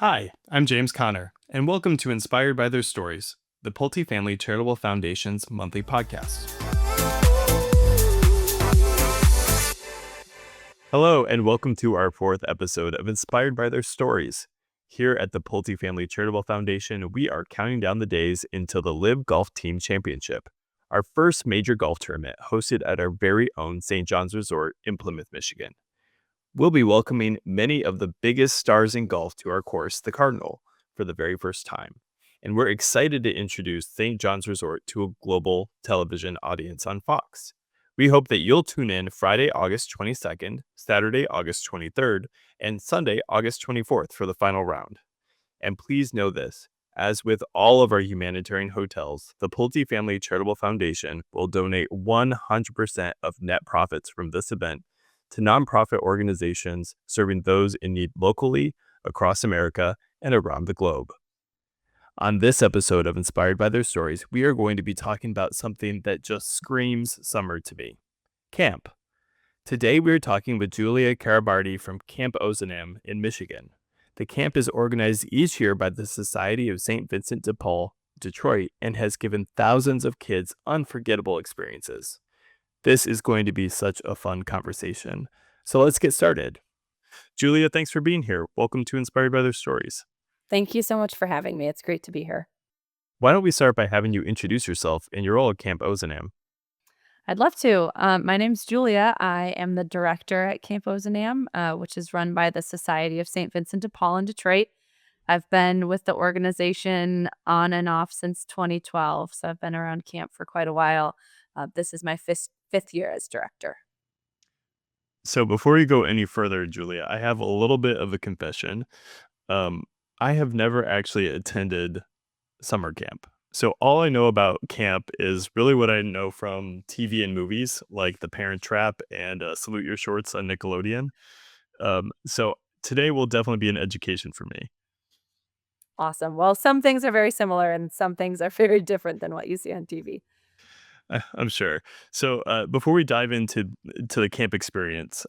Hi, I'm James Connor, and welcome to Inspired by Their Stories, the Pulte Family Charitable Foundation's monthly podcast. Hello, and welcome to our fourth episode of Inspired by Their Stories. Here at the Pulte Family Charitable Foundation, we are counting down the days until the Live Golf Team Championship, our first major golf tournament hosted at our very own St. John's Resort in Plymouth, Michigan. We'll be welcoming many of the biggest stars in golf to our course, the Cardinal, for the very first time. And we're excited to introduce St. John's Resort to a global television audience on Fox. We hope that you'll tune in Friday, August 22nd, Saturday, August 23rd, and Sunday, August 24th for the final round. And please know this, as with all of our humanitarian hotels, the Pulte Family Charitable Foundation will donate 100% of net profits from this event to nonprofit organizations serving those in need locally, across America, and around the globe. On this episode of Inspired by Their Stories, we are going to be talking about something that just screams summer to me: camp. Today we are talking with Julia Caribardi from Camp Ozanam in Michigan. The camp is organized each year by the Society of St. Vincent de Paul Detroit and has given thousands of kids unforgettable experiences. This is going to be such a fun conversation. So let's get started. Julia, thanks for being here. Welcome to Inspired by Their Stories. Thank you so much for having me. It's great to be here. Why don't we start by having you introduce yourself and your role at Camp Ozanam? I'd love to. My name's Julia. I am the director at Camp Ozanam, which is run by the Society of St. Vincent de Paul in Detroit. I've been with the organization on and off since 2012, so I've been around camp for quite a while. This is my fifth year as director. So before you go any further, Julia, I have a little bit of a confession. Um, I have never actually attended summer camp. So all I know about camp is really what I know from TV and movies, like The Parent Trap and Salute Your Shorts on Nickelodeon. So today will definitely be an education for me. Awesome. Well, some things are very similar and some things are very different than what you see on TV. I'm sure. So before we dive into the camp experience,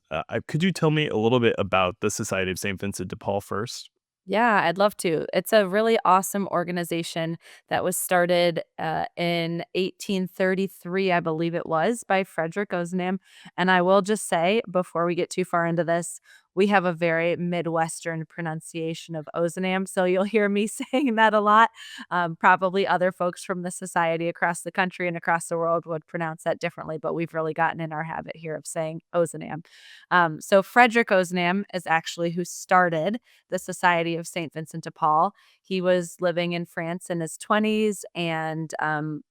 could you tell me a little bit about the Society of St. Vincent de Paul first? Yeah, I'd love to. It's a really awesome organization that was started in 1833, I believe it was, by Frederick Ozanam. And I will just say, before we get too far into this, we have a very Midwestern pronunciation of Ozanam. So you'll hear me saying that a lot. Probably other folks from the society across the country and across the world would pronounce that differently, but we've really gotten in our habit here of saying Ozanam. So Frederick Ozanam is actually who started the Society of St. Vincent de Paul. He was living in France in his 20s and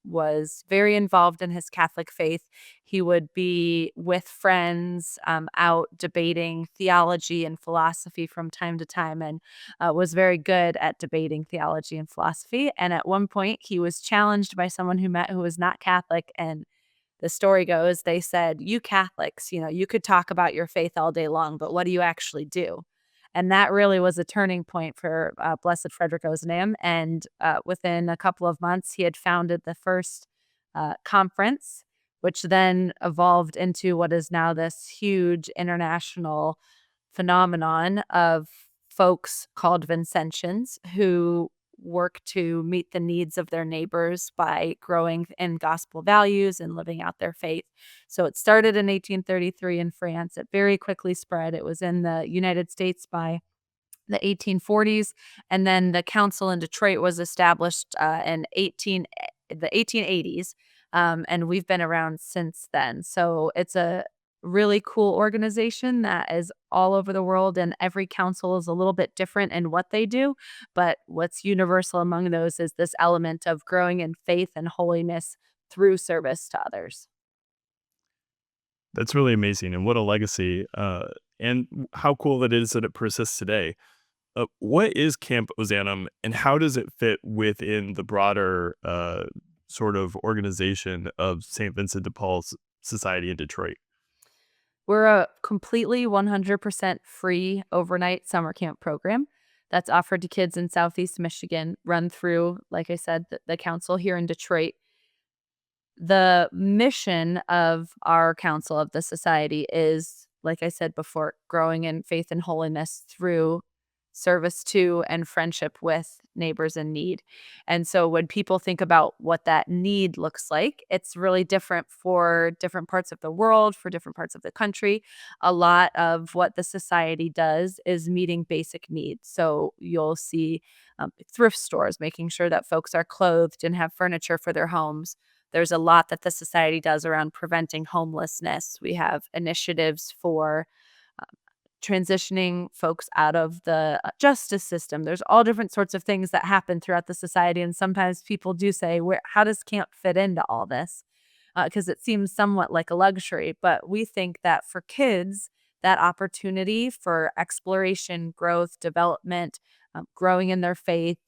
was very involved in his Catholic faith. He would be with friends out debating theology and philosophy from time to time and was very good at debating theology and philosophy. And at one point, he was challenged by someone who met who was not Catholic. And the story goes, they said, "You Catholics, you could talk about your faith all day long, but what do you actually do?" And that really was a turning point for Blessed Frederick Ozanam. And within a couple of months, he had founded the first conference, which then evolved into what is now this huge international phenomenon of folks called Vincentians who work to meet the needs of their neighbors by growing in gospel values and living out their faith. So it started in 1833 in France. It very quickly spread. It was in the United States by the 1840s, and then the council in Detroit was established in the 1880s, and we've been around since then. So it's a really cool organization that is all over the world, and every council is a little bit different in what they do. But what's universal among those is this element of growing in faith and holiness through service to others. That's really amazing, and what a legacy, and how cool it is that it persists today. What is Camp Ozanam, and how does it fit within the broader sort of organization of St. Vincent de Paul's Society in Detroit? We're a completely 100% free overnight summer camp program that's offered to kids in Southeast Michigan, run through, like I said, the council here in Detroit. The mission of our council of the society is, like I said before, growing in faith and holiness through service to, and friendship with neighbors in need. And so when people think about what that need looks like, it's really different for different parts of the world, for different parts of the country. A lot of what the society does is meeting basic needs. So you'll see thrift stores making sure that folks are clothed and have furniture for their homes. There's a lot that the society does around preventing homelessness. We have initiatives for transitioning folks out of the justice system. There's all different sorts of things that happen throughout the society. And sometimes people do say, "Where, how does camp fit into all this?" Because it seems somewhat like a luxury. But we think that for kids, that opportunity for exploration, growth, development, growing in their faith,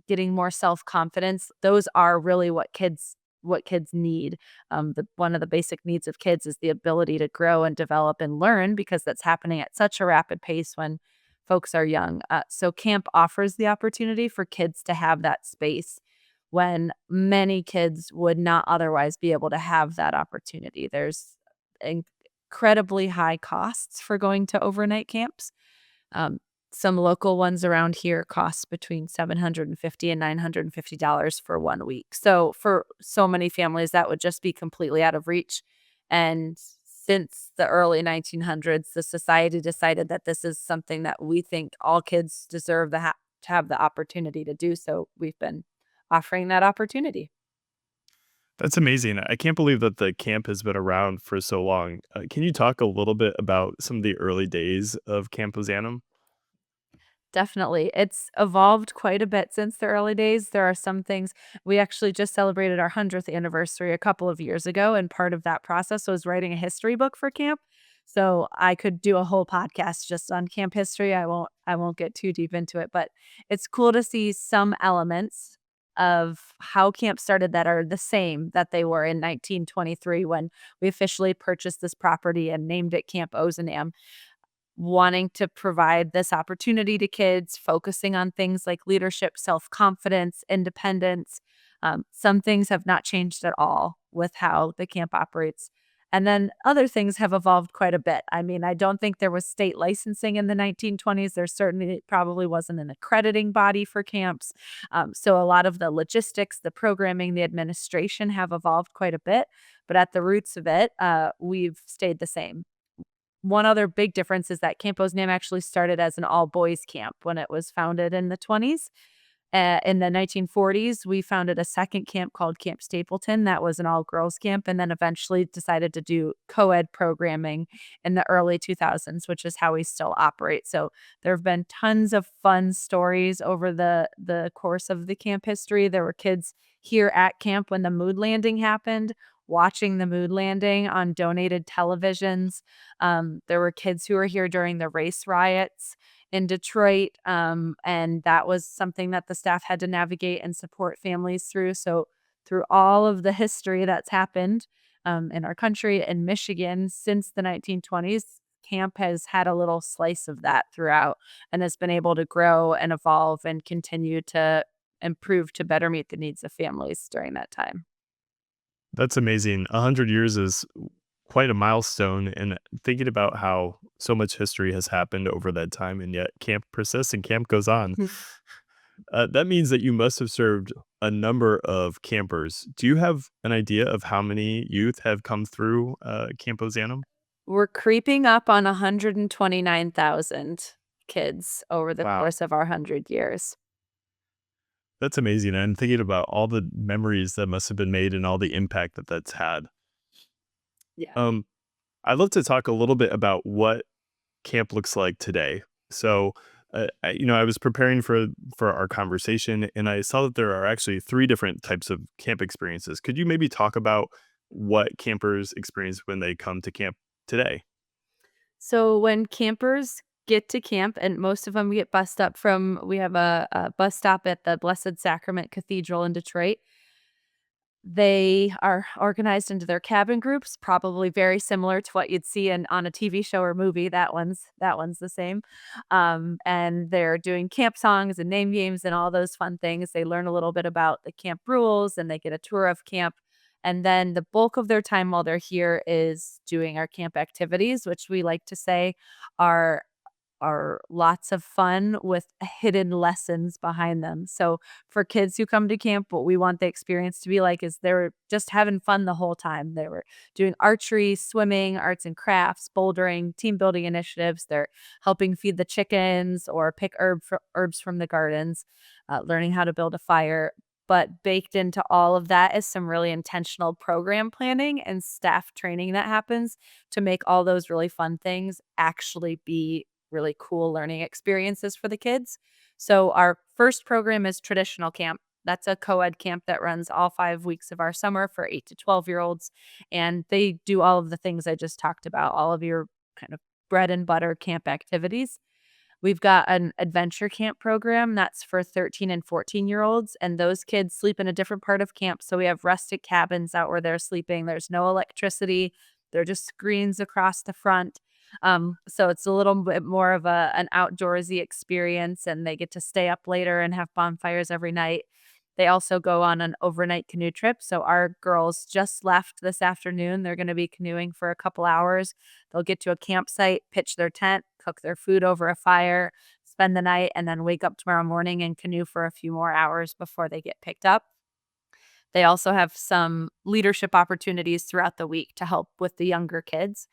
getting more self-confidence, those are really what kids need. The one of the basic needs of kids is the ability to grow and develop and learn because that's happening at such a rapid pace when folks are young. So camp offers the opportunity for kids to have that space when many kids would not otherwise be able to have that opportunity. There's incredibly high costs for going to overnight camps. Um, some local ones around here cost between $750 and $950 for 1 week. So for so many families, that would just be completely out of reach. And since the early 1900s, the society decided that this is something that we think all kids deserve to have the opportunity to do. So we've been offering that opportunity. That's amazing. I can't believe that the camp has been around for so long. Can you talk a little bit about some of the early days of Camp Ozanam? Definitely. It's evolved quite a bit since the early days. There are some things we actually just celebrated our 100th anniversary a couple of years ago, and part of that process was writing a history book for camp. So I could do a whole podcast just on camp history. I won't get too deep into it, but it's cool to see some elements of how camp started that are the same that they were in 1923 when we officially purchased this property and named it Camp Ozanam, wanting to provide this opportunity to kids, focusing on things like leadership, self confidence, independence. Some things have not changed at all with how the camp operates. And then other things have evolved quite a bit. I mean, I don't think there was state licensing in the 1920s. There certainly probably wasn't an accrediting body for camps. So a lot of the logistics, the programming, the administration have evolved quite a bit. But at the roots of it, we've stayed the same. One other big difference is that Camp Ozanam actually started as an all-boys camp when it was founded in the 20s. In the 1940s, we founded a second camp called Camp Stapleton that was an all-girls camp, and then eventually decided to do co-ed programming in the early 2000s, which is how we still operate. So there have been tons of fun stories over the course of the camp history. There were kids here at camp when the mood landing happened, watching the mood landing on donated televisions. There were kids who were here during the race riots in Detroit, and that was something that the staff had to navigate and support families through. So, through all of the history that's happened in our country and Michigan since the 1920s, camp has had a little slice of that throughout and has been able to grow and evolve and continue to improve to better meet the needs of families during that time. That's amazing. 100 years is quite a milestone. And thinking about how so much history has happened over that time, and yet camp persists and camp goes on. That means that you must have served a number of campers. Do you have an idea of how many youth have come through Camp Ozanam? We're creeping up on 129,000 kids over the Wow. course of our 100 years. That's amazing. And thinking about all the memories that must have been made and all the impact that that's had. Yeah. Um, I'd love to talk a little bit about what camp looks like today. So, I was preparing for our conversation, and I saw that there are actually three different types of camp experiences. Could you maybe talk about what campers experience when they come to camp today? So when campers get to camp, and most of them get bussed up from, we have a bus stop at the Blessed Sacrament Cathedral in Detroit. They are organized into their cabin groups, probably very similar to what you'd see on a TV show or movie. That one's the same. And they're doing camp songs and name games and all those fun things. They learn a little bit about the camp rules and they get a tour of camp. And then the bulk of their time while they're here is doing our camp activities, which we like to say are are lots of fun with hidden lessons behind them. So for kids who come to camp, what we want the experience to be like is they're just having fun the whole time. They were doing archery, swimming, arts and crafts, bouldering, team building initiatives. They're helping feed the chickens or pick herbs from the gardens, learning how to build a fire. But baked into all of that is some really intentional program planning and staff training that happens to make all those really fun things actually be really cool learning experiences for the kids. So our first program is traditional camp. That's a co-ed camp that runs all 5 weeks of our summer for 8 to 12-year-olds. And they do all of the things I just talked about, all of your kind of bread and butter camp activities. We've got an adventure camp program that's for 13 and 14-year-olds, and those kids sleep in a different part of camp. So we have rustic cabins out where they're sleeping. There's no electricity. They're just screens across the front. So it's a little bit more of an outdoorsy experience, and they get to stay up later and have bonfires every night. They also go on an overnight canoe trip. So our girls just left this afternoon. They're going to be canoeing for a couple hours. They'll get to a campsite, pitch their tent, cook their food over a fire, spend the night, and then wake up tomorrow morning and canoe for a few more hours before they get picked up. They also have some leadership opportunities throughout the week to help with the younger kids.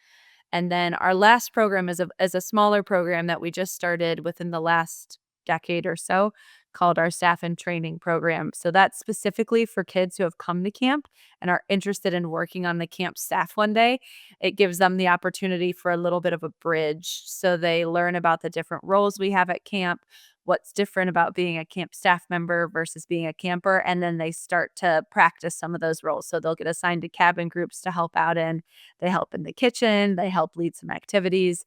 And then our last program is a smaller program that we just started within the last decade or so called our staff and training program. So that's specifically for kids who have come to camp and are interested in working on the camp staff one day. It gives them the opportunity for a little bit of a bridge. So they learn about the different roles we have at camp, what's different about being a camp staff member versus being a camper, and then they start to practice some of those roles. So they'll get assigned to cabin groups to help out in. They help in the kitchen, they help lead some activities.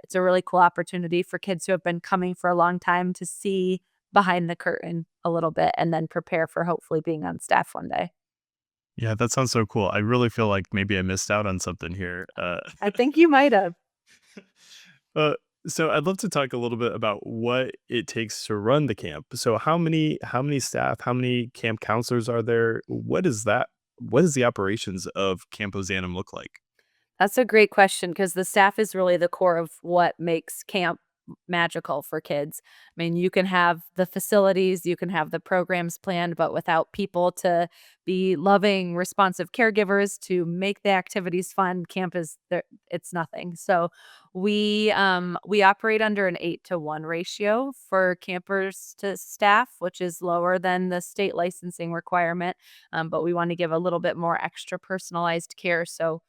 It's a really cool opportunity for kids who have been coming for a long time to see behind the curtain a little bit and then prepare for hopefully being on staff one day. Yeah, that sounds so cool. I really feel like maybe I missed out on something here. I think you might have. uh, so I'd love to talk a little bit about what it takes to run the camp. So how many staff, how many camp counselors are there? What is that? What does the operations of Camp Ozanam look like? That's a great question because the staff is really the core of what makes camp magical for kids. I mean, you can have the facilities, you can have the programs planned, but without people to be loving, responsive caregivers to make the activities fun, camp is there, it's nothing. So we operate under an 8-to-1 ratio for campers to staff, which is lower than the state licensing requirement. But we want to give a little bit more extra personalized care. So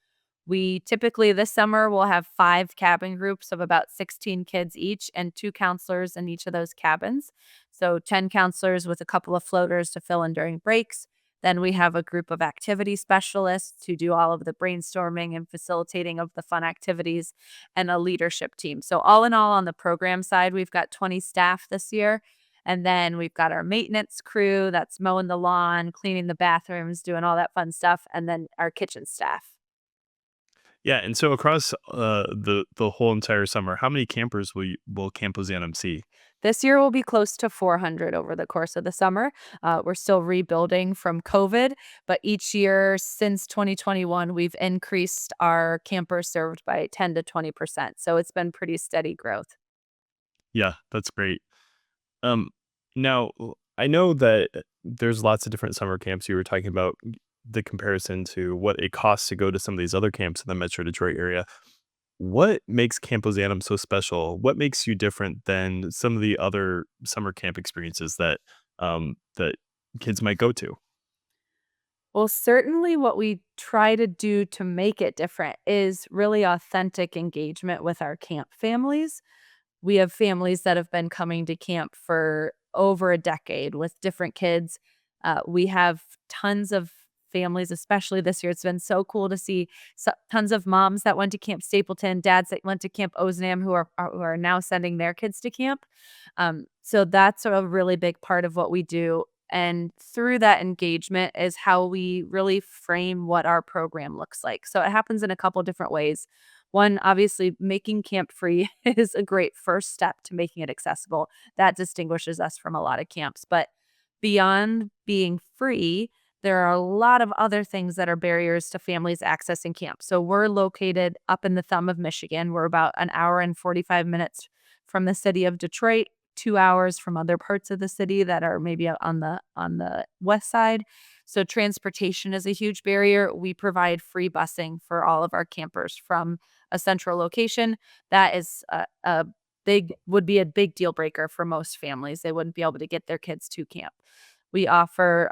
we typically this summer will have 5 cabin groups of about 16 kids each and 2 counselors in each of those cabins. So 10 counselors with a couple of floaters to fill in during breaks. Then we have a group of activity specialists who do all of the brainstorming and facilitating of the fun activities and a leadership team. So all in all on the program side, we've got 20 staff this year. And then we've got our maintenance crew that's mowing the lawn, cleaning the bathrooms, doing all that fun stuff, and then our kitchen staff. Yeah, and so across the whole entire summer, how many campers will Camp Ozanam see? This year will be close to 400 over the course of the summer. We're still rebuilding from COVID, but each year since 2021, we've increased our campers served by 10 to 20%. So it's been pretty steady growth. Yeah, that's great. Um, now I know that there's lots of different summer camps. You were talking about the comparison to what it costs to go to some of these other camps in the Metro Detroit area. What makes Camp Ozanam so special? What makes you different than some of the other summer camp experiences that kids might go to? Well, certainly what we try to do to make it different is really authentic engagement with our camp families. We have families that have been coming to camp for over a decade with different kids. We have tons of families, especially this year. It's been so cool to see tons of moms that went to Camp Stapleton, dads that went to Camp Ozanam who are now sending their kids to camp. So that's a really big part of what we do. And through that engagement is how we really frame what our program looks like. So it happens in a couple different ways. One, obviously, making camp free is a great first step to making it accessible. That distinguishes us from a lot of camps. But beyond being free, there are a lot of other things that are barriers to families accessing camp. So we're located up in the thumb of Michigan. We're about an hour and 45 minutes from the city of Detroit, 2 hours from other parts of the city that are maybe on the west side. So transportation is a huge barrier. We provide free busing for all of our campers from a central location. That is a big would be a big deal breaker for most families. They wouldn't be able to get their kids to camp. We offer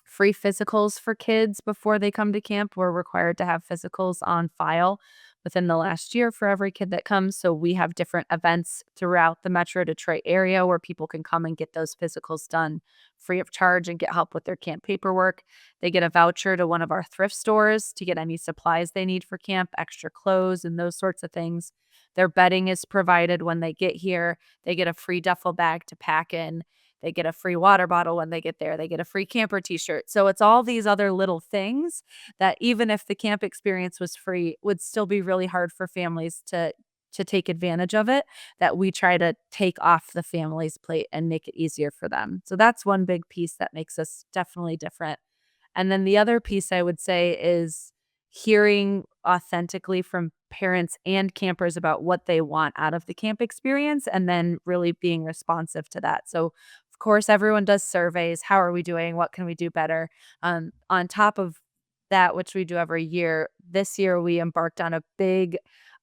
free physicals for kids before they come to camp. We're required to have physicals on file within the last year for every kid that comes. So we have different events throughout the Metro Detroit area where people can come and get those physicals done free of charge and get help with their camp paperwork. They get a voucher to one of our thrift stores to get any supplies they need for camp, extra clothes, and those sorts of things. Their bedding is provided when they get here. They get a free duffel bag to pack in. They get a free water bottle when they get there. They get a free camper t-shirt. So it's all these other little things that even if the camp experience was free, would still be really hard for families to take advantage of it, that we try to take off the family's plate and make it easier for them. So that's one big piece that makes us definitely different. And then the other piece I would say is hearing authentically from parents and campers about what they want out of the camp experience and then really being responsive to that. So, of course, everyone does surveys. How are we doing? What can we do better? On top of that, which we do every year, this year we embarked on a big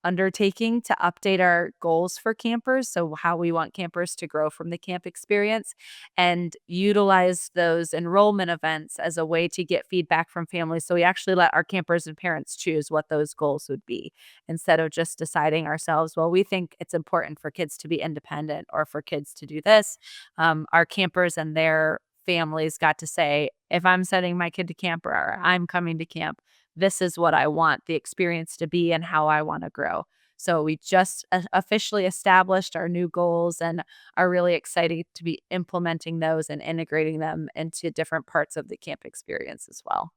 undertaking to update our goals for campers. So, how we want campers to grow from the camp experience and utilize those enrollment events as a way to get feedback from families. So, we actually let our campers and parents choose what those goals would be instead of just deciding ourselves, well, we think it's important for kids to be independent or for kids to do this. Our campers and their families got to say, if I'm sending my kid to camp or I'm coming to camp, this is what I want the experience to be and how I want to grow. So we just officially established our new goals and are really excited to be implementing those and integrating them into different parts of the camp experience as well.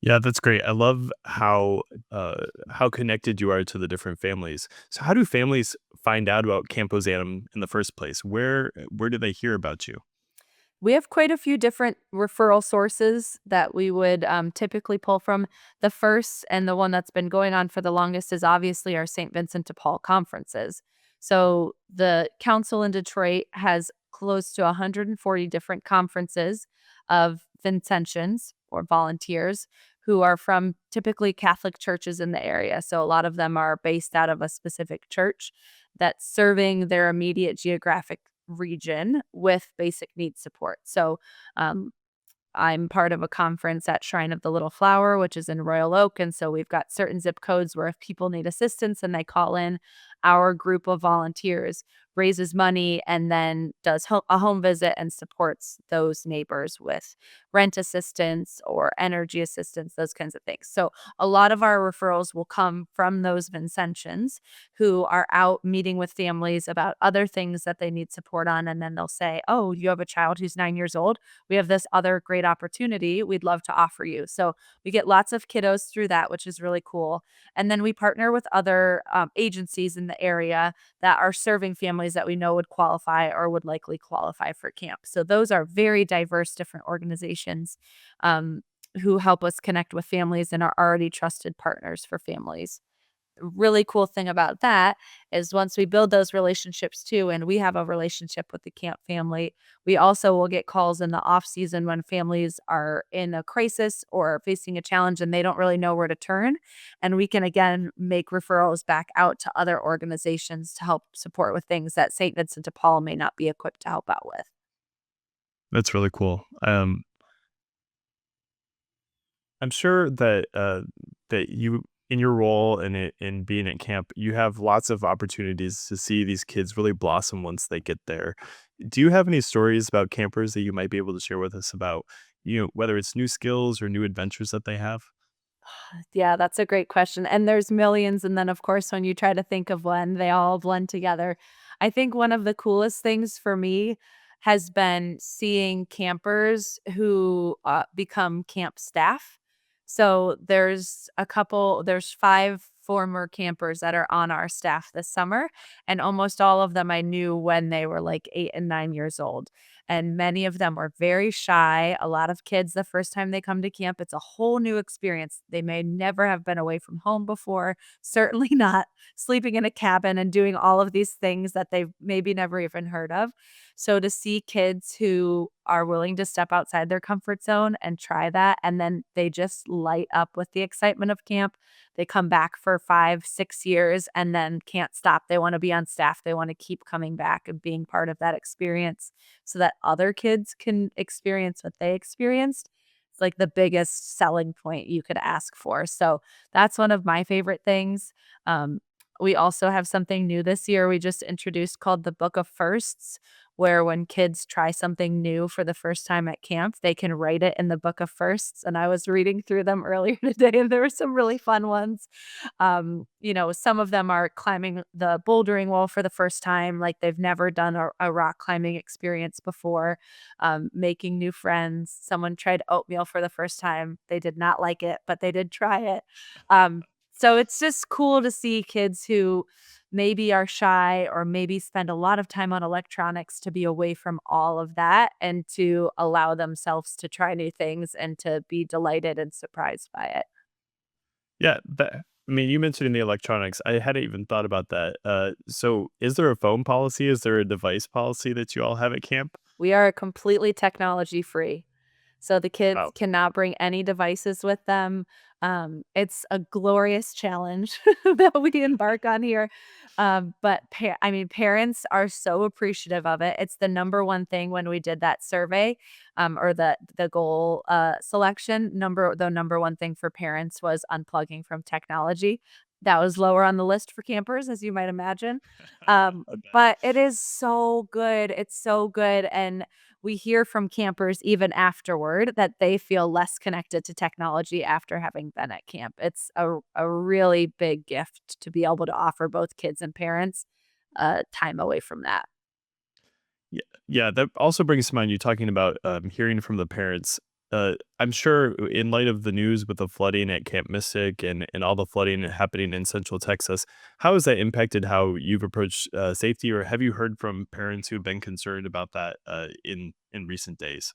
Yeah, that's great. I love how connected you are to the different families. So how do families find out about Camp Ozanam in the first place? Where do they hear about you? We have quite a few different referral sources that we would typically pull from. The first and the one that's been going on for the longest is obviously our St. Vincent de Paul conferences. So the council in Detroit has close to 140 different conferences of Vincentians or volunteers who are from typically Catholic churches in the area. So a lot of them are based out of a specific church that's serving their immediate geographic region with basic needs support. So, um, I'm part of a conference at Shrine of the Little Flower, which is in Royal Oak. And so we've got certain zip codes where if people need assistance and they call in, our group of volunteers raises money and then does a home visit and supports those neighbors with rent assistance or energy assistance, those kinds of things. So a lot of our referrals will come from those Vincentians who are out meeting with families about other things that they need support on. And then they'll say, oh, you have a child who's 9 years old, we have this other great opportunity we'd love to offer you. So we get lots of kiddos through that, which is really cool. And then we partner with other agencies in the area that are serving families that we know would qualify or would likely qualify for camp. So those are very diverse, different organizations um, who help us connect with families and are already trusted partners for families. Really cool thing about that is once we build those relationships too, and we have a relationship with the camp family, we also will get calls in the off season when families are in a crisis or facing a challenge and they don't really know where to turn. And we can again make referrals back out to other organizations to help support with things that St. Vincent de Paul may not be equipped to help out with. That's really cool. I'm sure that you in your role and in being at camp, you have lots of opportunities to see these kids really blossom once they get there. Do you have any stories about campers that you might be able to share with us about, whether it's new skills or new adventures that they have? Yeah, that's a great question. And there's millions. And then, of course, when you try to think of one, they all blend together. I think one of the coolest things for me has been seeing campers who become camp staff. So there's 5 former campers that are on our staff this summer, and almost all of them I knew when they were like 8 and 9 years old. And many of them were very shy. A lot of kids, the first time they come to camp, it's a whole new experience. They may never have been away from home before, certainly not sleeping in a cabin and doing all of these things that they've maybe never even heard of. So to see kids who are willing to step outside their comfort zone and try that, and then they just light up with the excitement of camp. They come back for 5, 6 years and then can't stop. They want to be on staff. They want to keep coming back and being part of that experience so that other kids can experience what they experienced. It's like the biggest selling point you could ask for. So that's one of my favorite things. Um, we also have something new this year we just introduced called the Book of Firsts, where when kids try something new for the first time at camp, they can write it in the Book of Firsts. And I was reading through them earlier today, and there were some really fun ones. Some of them are climbing the bouldering wall for the first time, like they've never done a rock climbing experience before, making new friends. Someone tried oatmeal for the first time. They did not like it, but they did try it. So it's just cool to see kids who maybe are shy or maybe spend a lot of time on electronics to be away from all of that and to allow themselves to try new things and to be delighted and surprised by it. Yeah, I mean, you mentioned the electronics. I hadn't even thought about that. So is there a phone policy? Is there a device policy that you all have at camp? We are completely technology free. So the kids Wow. cannot bring any devices with them. It's a glorious challenge that we embark on here. Parents are so appreciative of it. It's the number one thing when we did that survey, or the goal selection. The number one thing for parents was unplugging from technology. That was lower on the list for campers, as you might imagine. I bet. But it is so good. It's so good, and we hear from campers even afterward that they feel less connected to technology after having been at camp. It's a really big gift to be able to offer both kids and parents time away from that. Yeah, yeah. That also brings to mind you talking about hearing from the parents. I'm sure in light of the news with the flooding at Camp Mystic and all the flooding happening in Central Texas, how has that impacted how you've approached safety, or have you heard from parents who've been concerned about that in recent days?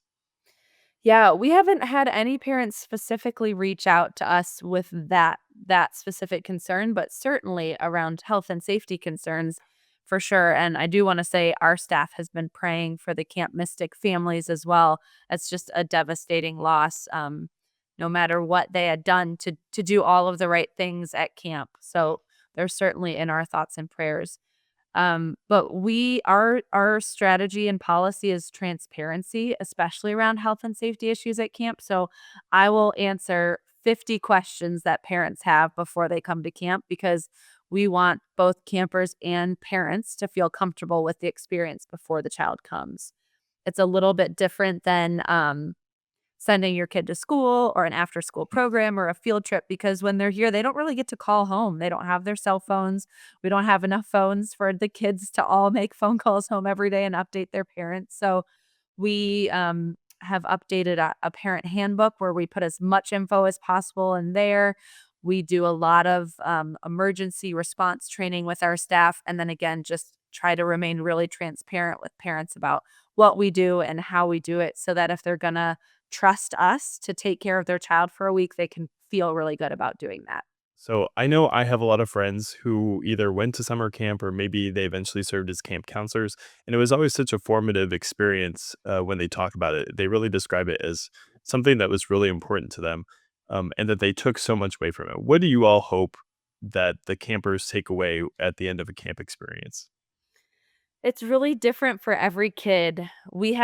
Yeah, we haven't had any parents specifically reach out to us with that specific concern, but certainly around health and safety concerns for sure. And I do want to say our staff has been praying for the Camp Mystic families as well. It's just a devastating loss. No matter what they had done to do all of the right things at camp. So they're certainly in our thoughts and prayers. But our strategy and policy is transparency, especially around health and safety issues at camp. So I will answer 50 questions that parents have before they come to camp because we want both campers and parents to feel comfortable with the experience before the child comes. It's a little bit different than sending your kid to school or an after school program or a field trip because when they're here, they don't really get to call home. They don't have their cell phones. We don't have enough phones for the kids to all make phone calls home every day and update their parents. So we have updated a parent handbook where we put as much info as possible in there. We do a lot of emergency response training with our staff. And then again, just try to remain really transparent with parents about what we do and how we do it so that if they're going to trust us to take care of their child for a week, they can feel really good about doing that. So I know I have a lot of friends who either went to summer camp or maybe they eventually served as camp counselors, and it was always such a formative experience when they talk about it. They really describe it as something that was really important to them, and that they took so much away from it. What do you all hope that the campers take away at the end of a camp experience? It's really different for every kid. We've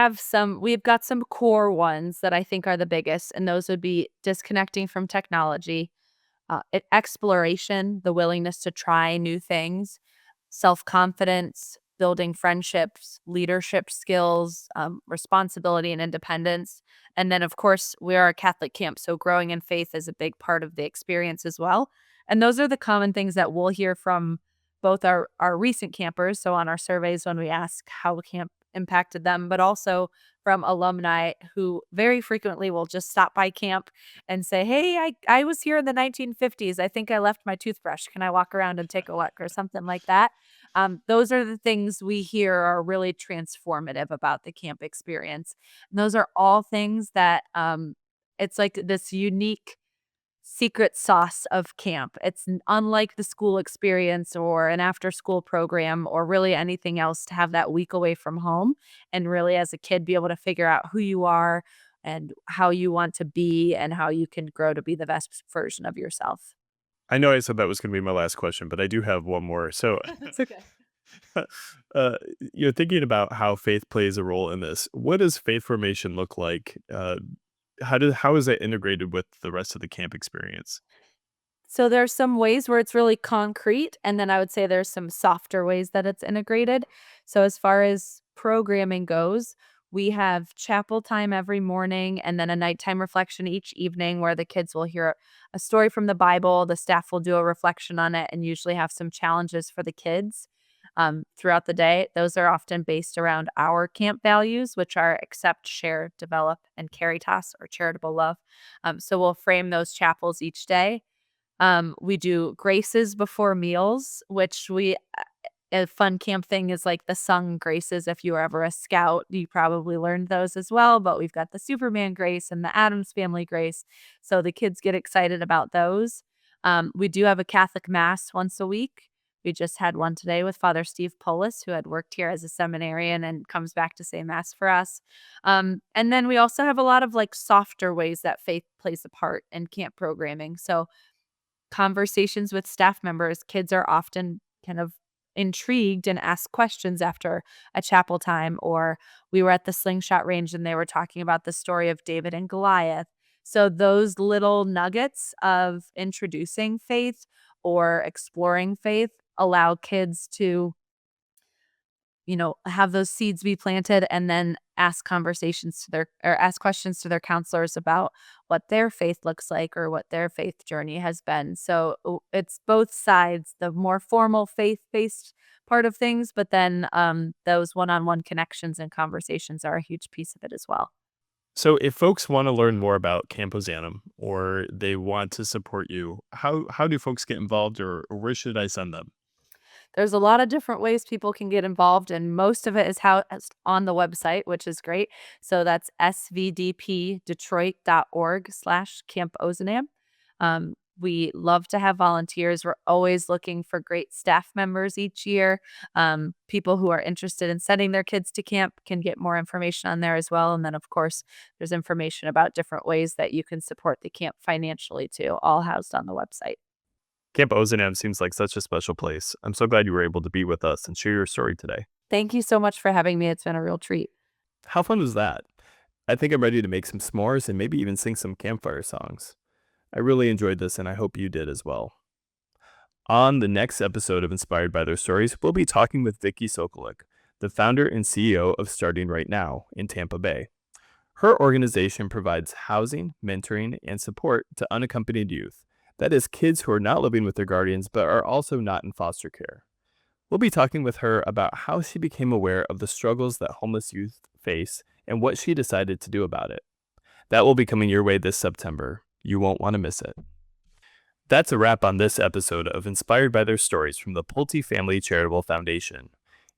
got some core ones that I think are the biggest, and those would be disconnecting from technology, exploration, the willingness to try new things, self confidence, building friendships, leadership skills, responsibility and independence. And then, of course, we are a Catholic camp, so growing in faith is a big part of the experience as well. And those are the common things that we'll hear from both our recent campers. So, on our surveys, when we ask how camp impacted them, but also from alumni who very frequently will just stop by camp and say, "Hey, I was here in the 1950s. I think I left my toothbrush. Can I walk around and take a look?" or something like that. Those are the things we hear are really transformative about the camp experience. And those are all things that it's like this unique secret sauce of camp. It's unlike the school experience or an after school program or really anything else to have that week away from home and really as a kid be able to figure out who you are and how you want to be and how you can grow to be the best version of yourself. I know I said that was going to be my last question, but I do have one more. So, That's okay. uh, you're thinking about how faith plays a role in this. What does faith formation look like? How is that integrated with the rest of the camp experience? So there's some ways where it's really concrete, and then I would say there's some softer ways that it's integrated. So as far as programming goes, we have chapel time every morning and then a nighttime reflection each evening where the kids will hear a story from the Bible. The staff will do a reflection on it and usually have some challenges for the kids throughout the day. Those are often based around our camp values, which are accept, share, develop, and caritas or charitable love. So we'll frame those chapels each day. We do graces before meals, which a fun camp thing is like the sung graces. If you were ever a scout, you probably learned those as well. But we've got the Superman grace and the Adams Family grace. So the kids get excited about those. We do have a Catholic Mass once a week. We just had one today with Father Steve Polis, who had worked here as a seminarian and comes back to say Mass for us. And then we also have a lot of like softer ways that faith plays a part in camp programming. So conversations with staff members, kids are often kind of intrigued and ask questions after a chapel time. Or we were at the slingshot range and they were talking about the story of David and Goliath. So those little nuggets of introducing faith or exploring faith allow kids to have those seeds be planted and then ask questions to their counselors about what their faith looks like or what their faith journey has been. So it's both sides, the more formal faith-based part of things, but then those one-on-one connections and conversations are a huge piece of it as well. So, if folks want to learn more about Camp Ozanam or they want to support you, how do folks get involved, or where should I send them? There's a lot of different ways people can get involved, and most of it is how it's on the website, which is great. So that's svdpdetroit.org/Camp Ozanam. We love to have volunteers. We're always looking for great staff members each year. People who are interested in sending their kids to camp can get more information on there as well. And then, of course, there's information about different ways that you can support the camp financially too, all housed on the website. Camp Ozanam seems like such a special place. I'm so glad you were able to be with us and share your story today. Thank you so much for having me. It's been a real treat. How fun was that? I think I'm ready to make some s'mores and maybe even sing some campfire songs. I really enjoyed this, and I hope you did as well. On the next episode of Inspired by Their Stories, we'll be talking with Vicky Sokolik, the founder and CEO of Starting Right Now in Tampa Bay. Her organization provides housing, mentoring, and support to unaccompanied youth. That is, kids who are not living with their guardians but are also not in foster care. We'll be talking with her about how she became aware of the struggles that homeless youth face and what she decided to do about it. That will be coming your way this September. You won't want to miss it. That's a wrap on this episode of Inspired by Their Stories from the Pulte Family Charitable Foundation.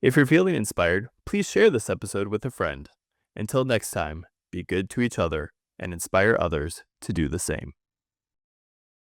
If you're feeling inspired, please share this episode with a friend. Until next time, be good to each other and inspire others to do the same.